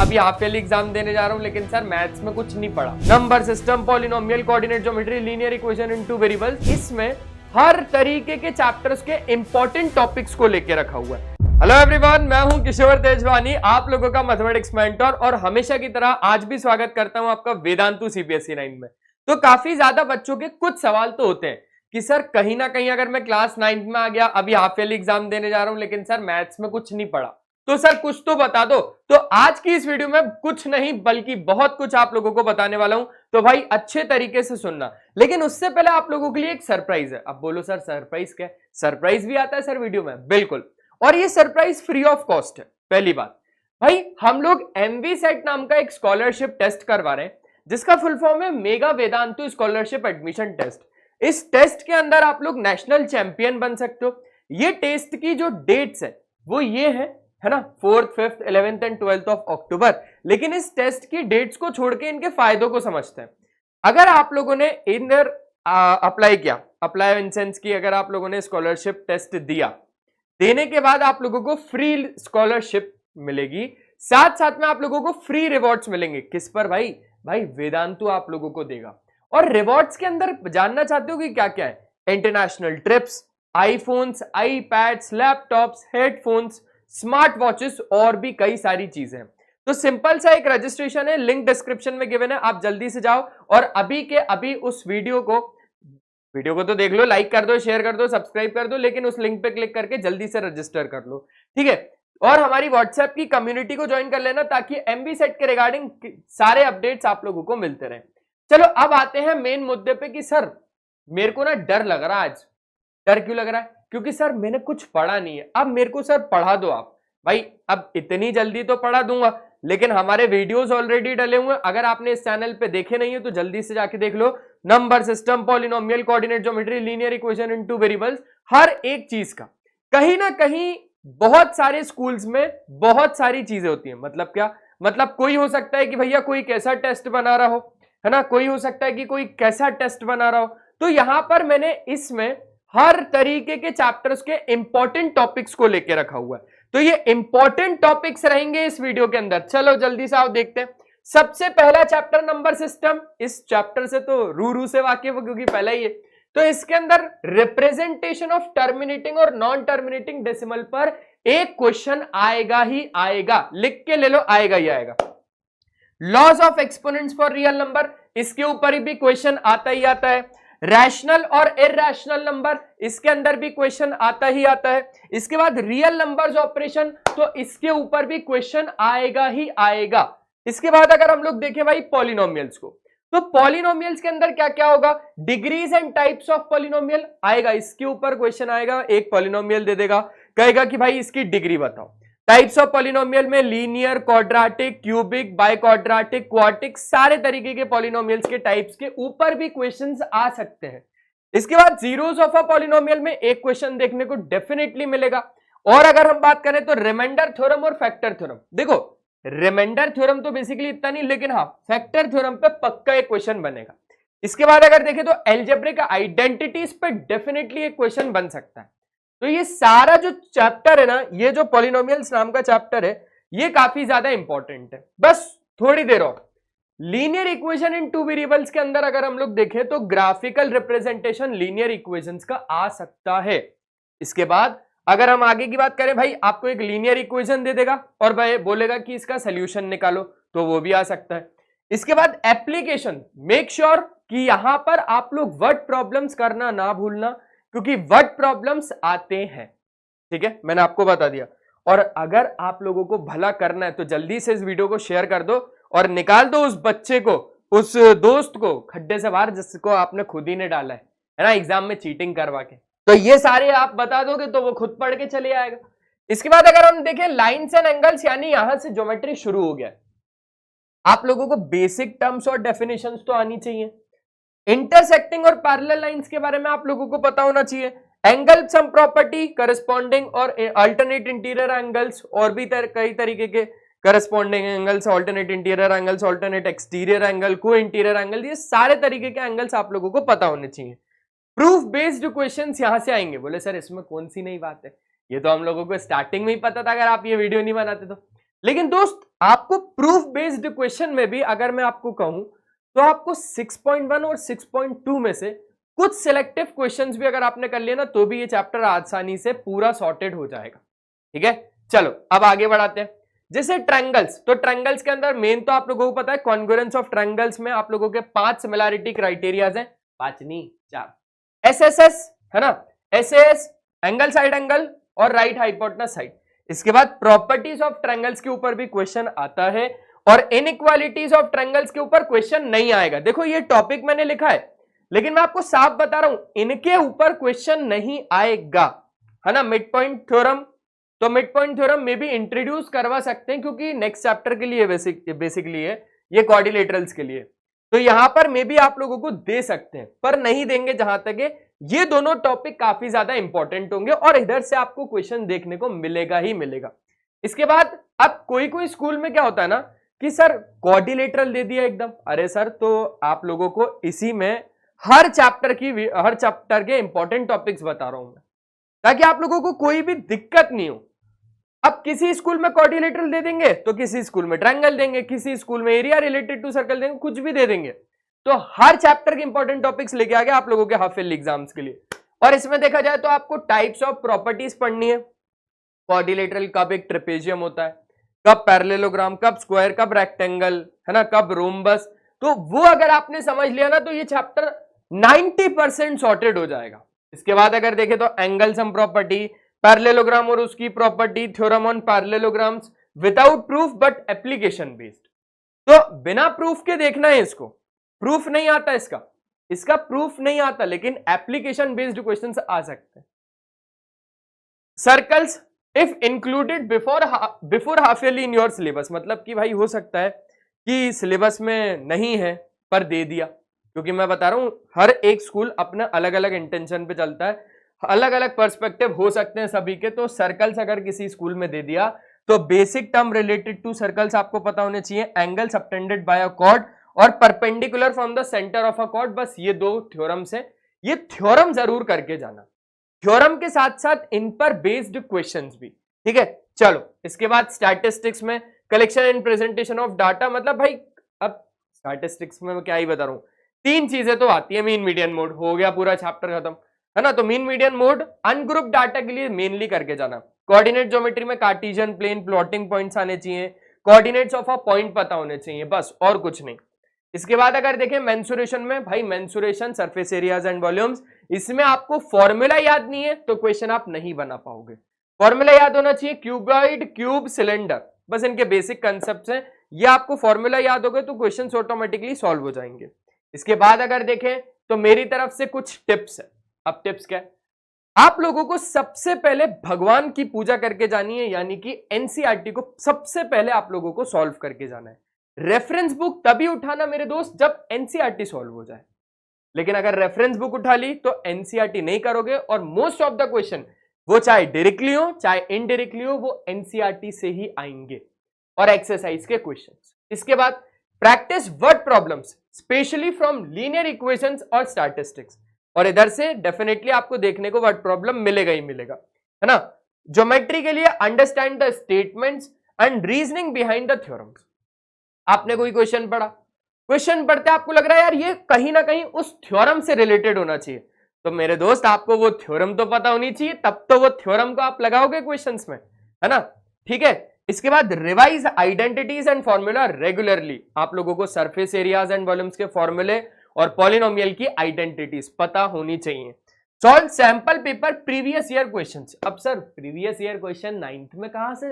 अभी half yearly exam देने जा रहा हूँ, लेकिन सर मैथ्स में कुछ नहीं पढ़ा। Number system, polynomial, coordinate geometry, linear equation in two variables, इसमें हर तरीके के चैप्टर्स के इंपॉर्टेंट टॉपिक्स को लेके रखा हुआ है। हेलो एवरीवन, मैं हूं किशोर तेजवानी, आप लोगों का मैथमेटिक्स मेंटर, और हमेशा की तरह आज भी स्वागत करता हूं आपका वेदांतु सीबीएसई 9 में। तो काफी ज्यादा बच्चों के कुछ सवाल तो होते हैं कि सर कहीं ना कहीं अगर मैं क्लास 9 में आ गया, अभी हाफ ईयरली एग्जाम देने जा रहा हूं, लेकिन सर मैथ्स में कुछ नहीं पढ़ा, तो सर कुछ तो बता दो। तो आज की इस वीडियो में कुछ नहीं बल्कि बहुत कुछ आप लोगों को बताने वाला हूं, तो भाई अच्छे तरीके से सुनना। लेकिन उससे पहले आप लोगों के लिए एक सरप्राइज है। अब बोलो सर सरप्राइज क्या है? सरप्राइज भी आता है सर वीडियो में, बिल्कुल, और ये सरप्राइज फ्री ऑफ कॉस्ट है। पहली बात भाई, हम लोग एमवीसेट नाम का एक स्कॉलरशिप टेस्ट करवा रहे हैं, जिसका फुल फॉर्म है mega Vedantu scholarship admission test. इस टेस्ट के अंदर आप लोग नेशनल चैंपियन बन सकते हो। ये टेस्ट की जो डेट्स है वो ये है ना, 4th, 5th, 11th and 12th of October. लेकिन इस टेस्ट की डेट्स को छोड़ के इनके फायदों को समझते हैं। अगर आप लोगों ने इधर अप्लाई किया, अप्लाई इन सेंस की अगर आप लोगों ने स्कॉलरशिप टेस्ट दिया, देने के बाद आप लोगों को फ्री स्कॉलरशिप मिलेगी, साथ साथ में आप लोगों को फ्री रिवॉर्ड्स मिलेंगे। किस पर भाई? भाई वेदांतु आप लोगों को देगा। और रिवॉर्ड्स के अंदर जानना चाहते हो कि क्या क्या है? International trips, iPhones, iPads, laptops, headphones, smart watches और भी कई सारी चीजें हैं। तो सिंपल सा एक रजिस्ट्रेशन है, लिंक डिस्क्रिप्शन में गिवन है, आप जल्दी से जाओ और अभी के अभी उस वीडियो को तो देख लो, लाइक कर दो, शेयर कर दो, सब्सक्राइब कर दो, लेकिन उस लिंक पे क्लिक करके जल्दी से रजिस्टर कर लो, ठीक है? और हमारी व्हाट्सएप की कम्युनिटी को ज्वाइन कर लेना, ताकि एमवीसेट के रिगार्डिंग सारे अपडेट्स आप लोगों को मिलते रहे। चलो अब आते हैं मेन मुद्दे पे कि सर मेरे को ना डर लग रहा है आज। डर क्यों लग रहा है? क्योंकि सर मैंने कुछ पढ़ा नहीं है। अब मेरे को सर पढ़ा दो आप। भाई अब इतनी जल्दी तो पढ़ा दूंगा, लेकिन हमारे वीडियोस ऑलरेडी डले हुए हैं। अगर आपने इस चैनल पे देखे नहीं है तो जल्दी से जाके देख लो। Number system, polynomial, coordinate geometry, linear equation in two variables, हर एक चीज का कहीं ना कहीं बहुत सारे स्कूल्स में बहुत सारी चीजें होती हैं। मतलब क्या? मतलब कोई हो सकता है कि भैया कोई कैसा टेस्ट बना रहा हो, है ना, कोई हो सकता है कि कोई कैसा टेस्ट बना रहा हो। तो यहां पर मैंने इसमें हर तरीके के चैप्टर्स के इंपॉर्टेंट टॉपिक्स को लेके रखा हुआ है। तो ये इंपॉर्टेंट टॉपिक्स रहेंगे इस वीडियो के अंदर। चलो जल्दी से आओ देखते हैं। सबसे पहला चैप्टर नंबर सिस्टम। इस चैप्टर से तो रू से वाकिफ हो क्योंकि पहला ही है। तो इसके अंदर रिप्रेजेंटेशन ऑफ टर्मिनेटिंग और नॉन टर्मिनेटिंग डेसिमल पर एक क्वेश्चन आएगा ही आएगा, लिख के ले लो, आएगा ही आएगा। Laws of exponents for real number, इसके ऊपर भी क्वेश्चन आता ही आता है। रैशनल और इरैशनल नंबर, इसके अंदर भी क्वेश्चन आता ही आता है। इसके बाद रियल नंबर्स ऑपरेशन, तो इसके ऊपर भी क्वेश्चन आएगा ही आएगा। इसके बाद अगर हम लोग देखें भाई पॉलिनोमियल्स को, तो पॉलिनोमियल्स के अंदर क्या क्या होगा? Degrees and types of polynomial आएगा, इसके ऊपर क्वेश्चन आएगा। एक पॉलिनोमियल दे देगा, कहेगा कि भाई इसकी डिग्री बताओ। टाइप्स ऑफ पॉलिनोमियल में linear, quadratic, cubic, biquadratic, quartic, सारे तरीके के पॉलिनोमियल्स के टाइप्स के ऊपर भी क्वेश्चंस आ सकते हैं। इसके बाद जीरोस ऑफ अ पॉलिनोमियल में एक क्वेश्चन देखने को डेफिनेटली मिलेगा। और अगर हम बात करें तो रिमाइंडर थ्योरम और फैक्टर थ्योरम, देखो रिमाइंडर थ्योरम तो बेसिकली इतना नहीं, लेकिन हाँ फैक्टर थ्योरम पे पक्का एक क्वेश्चन बनेगा। इसके बाद अगर देखें तो अलजेब्रिक आइडेंटिटीज पे डेफिनेटली एक क्वेश्चन बन सकता है। तो ये सारा जो चैप्टर है ना, ये जो पॉलिनोमियल्स नाम का चैप्टर है, ये काफी ज्यादा इंपॉर्टेंट है। बस थोड़ी देर और। Linear equation in two variables के अंदर अगर हम लोग देखें तो ग्राफिकल रिप्रेजेंटेशन लीनियर इक्वेशंस का आ सकता है। इसके बाद अगर हम आगे की बात करें, भाई आपको एक लीनियर इक्वेशन दे देगा और भाई बोलेगा कि इसका सोल्यूशन निकालो, तो वो भी आ सकता है। इसके बाद एप्लीकेशन, मेक श्योर कि यहां पर आप लोग वर्ड प्रॉब्लम्स करना ना भूलना, क्योंकि वर्ड प्रॉब्लम्स आते हैं, ठीक है, मैंने आपको बता दिया। और अगर आप लोगों को भला करना है तो जल्दी से इस वीडियो को शेयर कर दो और निकाल दो उस बच्चे को, उस दोस्त को खड्डे से बाहर जिसको आपने खुद ही ने डाला है ना, एग्जाम में चीटिंग करवा के। तो ये सारे आप बता दोगे तो वो खुद पढ़ के चले आएगा। इसके बाद अगर हम देखें लाइन्स एंड एंगल्स, यानी यहां से ज्योमेट्री शुरू हो गया। आप लोगों को बेसिक टर्म्स और डेफिनेशंस तो आनी चाहिए। इंटरसेक्टिंग और पैरेलल लाइंस के बारे में आप लोगों को पता होना चाहिए। एंगल सम प्रॉपर्टी, करस्पॉन्डिंग और अल्टरनेट इंटीरियर एंगल्स, और भी कई तरीके के corresponding angles, alternate interior angles, alternate exterior angle, को इंटीरियर एंगल, ये सारे तरीके के एंगल्स आप लोगों को पता होने चाहिए। प्रूफ बेस्ड क्वेश्चंस यहां से आएंगे। बोले सर इसमें कौन सी नई बात है, ये तो हम लोगों को स्टार्टिंग में ही पता था अगर आप ये वीडियो नहीं बनाते तो। लेकिन दोस्त आपको प्रूफ बेस्ड क्वेश्चन में भी अगर मैं आपको कहूं तो आपको 6.1 और 6.2 में से कुछ सिलेक्टिव क्वेश्चंस भी अगर आपने कर लिया ना तो भी ये चैप्टर आसानी से पूरा सॉर्टेड हो जाएगा। ठीक है, चलो अब आगे बढ़ाते हैं। जैसे ट्रायंगल्स, तो ट्रायंगल्स के अंदर मेन तो आप लोगों को पता है कॉन्ग्रुएंस ऑफ ट्रायंगल्स में आप लोगों के 5 सिमिलैरिटी क्राइटेरियाज हैं, 5 नहीं 4। एसएसएस है ना, एसएस एंगल साइड एंगल और राइट हाइपोटेनस साइड। इसके बाद प्रॉपर्टीज ऑफ ट्रायंगल्स के ऊपर भी क्वेश्चन आता है और इनइक्वालिटीज ऑफ ट्रायंगल्स के ऊपर क्वेश्चन नहीं आएगा। देखो ये टॉपिक मैंने लिखा है लेकिन मैं आपको साफ बता रहा हूं इनके ऊपर क्वेश्चन नहीं आएगा, है ना। मिड पॉइंट थ्योरम, तो मिड पॉइंट थ्योरम में भी इंट्रोड्यूस करवा सकते हैं क्योंकि नेक्स्ट चैप्टर के लिए बेसिकली है ये क्वाड्रिलेटरल्स के लिए, तो यहां पर मे भी आप लोगों को दे सकते हैं पर नहीं देंगे जहां तक है। ये दोनों टॉपिक काफी ज्यादा इंपॉर्टेंट होंगे और इधर से आपको क्वेश्चन देखने को मिलेगा ही मिलेगा। इसके बाद अब कोई स्कूल में क्या होता है ना कि सर क्वाड्रिलेटरल दे दिया एकदम, अरे सर तो आप लोगों को इसी में हर चैप्टर के इंपॉर्टेंट टॉपिक्स बता रहा हूं मैं ताकि आप लोगों को कोई भी दिक्कत नहीं हो। अब किसी स्कूल में क्वाड्रिलेटरल दे देंगे तो किसी स्कूल में ट्रायंगल देंगे, किसी स्कूल में एरिया रिलेटेड टू सर्कल देंगे, कुछ भी दे देंगे। तो हर चैप्टर के इंपॉर्टेंट टॉपिक्स लेके आ गए आप लोगों के हाफ ईयरली एग्जाम्स के लिए। और इसमें देखा जाए तो आपको टाइप्स ऑफ प्रॉपर्टीज पढ़नी है। क्वाड्रिलेटरल कब एक ट्रेपेजियम होता है, कब पैरेललोग्राम, कब स्क्वायर, कब रेक्टेंगल, है ना, कब रोम्बस, तो वो अगर आपने समझ लिया ना तो ये चैप्टर 90% सॉर्टेड हो जाएगा। इसके बाद अगर देखें तो एंगल सम प्रॉपर्टी, पैरेललोग्राम और उसकी property, theorem on parallelograms without proof but application based. तो बिना प्रूफ के देखना है इसको, प्रूफ नहीं आता इसका प्रूफ नहीं आता लेकिन एप्लीकेशन बेस्ड क्वेश्चंस आ सकते हैं। Circles if included before half yearly in your syllabus, मतलब कि भाई हो सकता है कि सिलेबस में नहीं है पर दे दिया, क्योंकि मैं बता रहा हूं हर एक स्कूल अपना अलग अलग इंटेंशन पे चलता है, अलग अलग पर्सपेक्टिव हो सकते हैं सभी के। तो सर्कल्स अगर किसी स्कूल में दे दिया तो basic term related to circles आपको पता होने चाहिए, angle subtended by a chord और perpendicular from the centre of a chord, बस ये 2 थ्योरम्स है। ये थ्योरम जरूर करके जाना, थ्योरम के साथ साथ इन पर बेस्ड क्वेश्चंस भी। ठीक है, चलो इसके बाद स्टैटिस्टिक्स में collection and presentation of data, मतलब भाई अब स्टैटिस्टिक्स में मैं क्या ही बता रहा हूं, 3 चीजें तो आती है। मीन मीडियन मोड हो गया, पूरा चैप्टर खत्म, है ना। तो mean median mode ungroup data के लिए मेनली करके जाना। कोऑर्डिनेट ज्योमेट्री में कार्टेशियन प्लेन प्लॉटिंग पॉइंट्स आने चाहिए, कोऑर्डिनेट्स ऑफ अ पॉइंट पता होने चाहिए, बस और कुछ नहीं। इसके बाद अगर देखें मेंसुरेशन में, भाई mensuration surface areas and volumes, इसमें आपको फॉर्मूला याद नहीं है तो क्वेश्चन आप नहीं बना पाओगे। फॉर्मूला याद होना चाहिए, क्यूबॉइड, क्यूब, सिलेंडर, बस इनके बेसिक कंसेप्ट हैं, ये आपको फॉर्मूला याद हो गए तो क्वेश्चन ऑटोमेटिकली सॉल्व हो जाएंगे। इसके बाद अगर देखें तो मेरी तरफ से कुछ टिप्स है। अब टिप्स क्या है, आप लोगों को सबसे पहले भगवान की पूजा करके जानी है, यानी कि एनसीईआरटी को सबसे पहले आप लोगों को सॉल्व करके जाना है। रेफरेंस बुक तभी उठाना मेरे दोस्त जब एनसीईआरटी सॉल्व हो जाए, लेकिन अगर रेफरेंस बुक उठा ली तो एनसीईआरटी नहीं करोगे और मोस्ट ऑफ द क्वेश्चन वो चाहे डायरेक्टली हो चाहे इनडायरेक्टली हो वो एनसीईआरटी से ही आएंगे और एक्सरसाइज के क्वेश्चंस। इसके बाद practice word problems specially from linear equations और स्टैटिस्टिक्स, और इधर से डेफिनेटली आपको देखने को वर्ड प्रॉब्लम मिलेगा ही मिलेगा, है ना। ज्योमेट्री के लिए understand the statements and reasoning behind the theorems. आपने कोई क्वेश्चन पढ़ा, क्वेश्चन पढ़ते आपको लग रहा है यार ये कहीं ना कहीं उस थ्योरम से रिलेटेड होना चाहिए, तो मेरे दोस्त आपको वो थ्योरम तो पता होनी चाहिए, तब तो वो थ्योरम को आप लगाओगे क्वेश्चंस में, है ना। ठीक है, इसके बाद revise identities and formula regularly. आप लोगों को सरफेस एरियाज एंड वॉल्यूम्स के फॉर्मूले और पॉलिनोमियल की आइडेंटिटीज पता होनी चाहिए। Solve sample paper previous year questions. अब sir previous year question 9th में कहां से,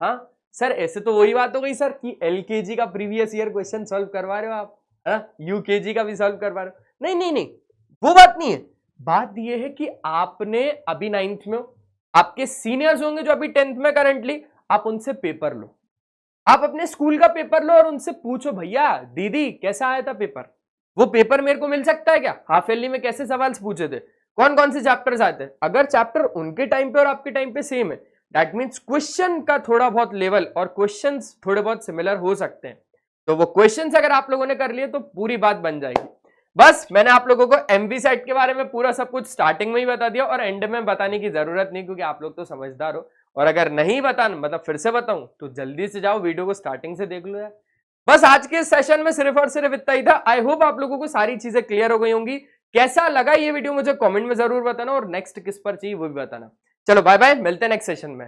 हाँ सर ऐसे तो वही बात हो गई सर कि एलकेजी का प्रीवियस ईयर क्वेश्चन सॉल्व करवा रहे हो आप, हाँ यूकेजी का भी सॉल्व करवा रहे हो, नहीं वो बात नहीं है। बात ये है कि आपने अभी 9th में हो, आपके सीनियर्स होंगे जो अभी 10th में करंटली, आप उनसे पेपर लो, आप अपने स्कूल का पेपर लो और उनसे पूछो भैया दीदी कैसा आया था पेपर, वो पेपर मेरे को मिल सकता है क्या, हाफ ईयरली में कैसे सवाल पूछे थे, कौन कौन से चैप्टर्स आते हैं। अगर चैप्टर उनके टाइम पे और आपके टाइम पे सेम है, दैट मीन्स क्वेश्चन का थोड़ा बहुत लेवल और क्वेश्चंस थोड़े बहुत सिमिलर हो सकते हैं, तो वो क्वेश्चंस अगर आप लोगों ने कर लिए तो पूरी बात बन जाएगी। बस मैंने आप लोगों को एमवी सेट के बारे में पूरा सब कुछ स्टार्टिंग में ही बता दिया और एंड में बताने की जरूरत नहीं, क्योंकि आप लोग तो समझदार हो और अगर नहीं बताना, मतलब फिर से बताऊं, तो जल्दी से जाओ वीडियो को स्टार्टिंग से देख लो यार। बस आज के सेशन में सिर्फ और सिर्फ इतना ही था। आई होप आप लोगों को सारी चीजें क्लियर हो गई होंगी। कैसा लगा ये वीडियो मुझे कमेंट में जरूर बताना, और नेक्स्ट किस पर चाहिए वो भी बताना। चलो बाय बाय, मिलते हैं नेक्स्ट सेशन में।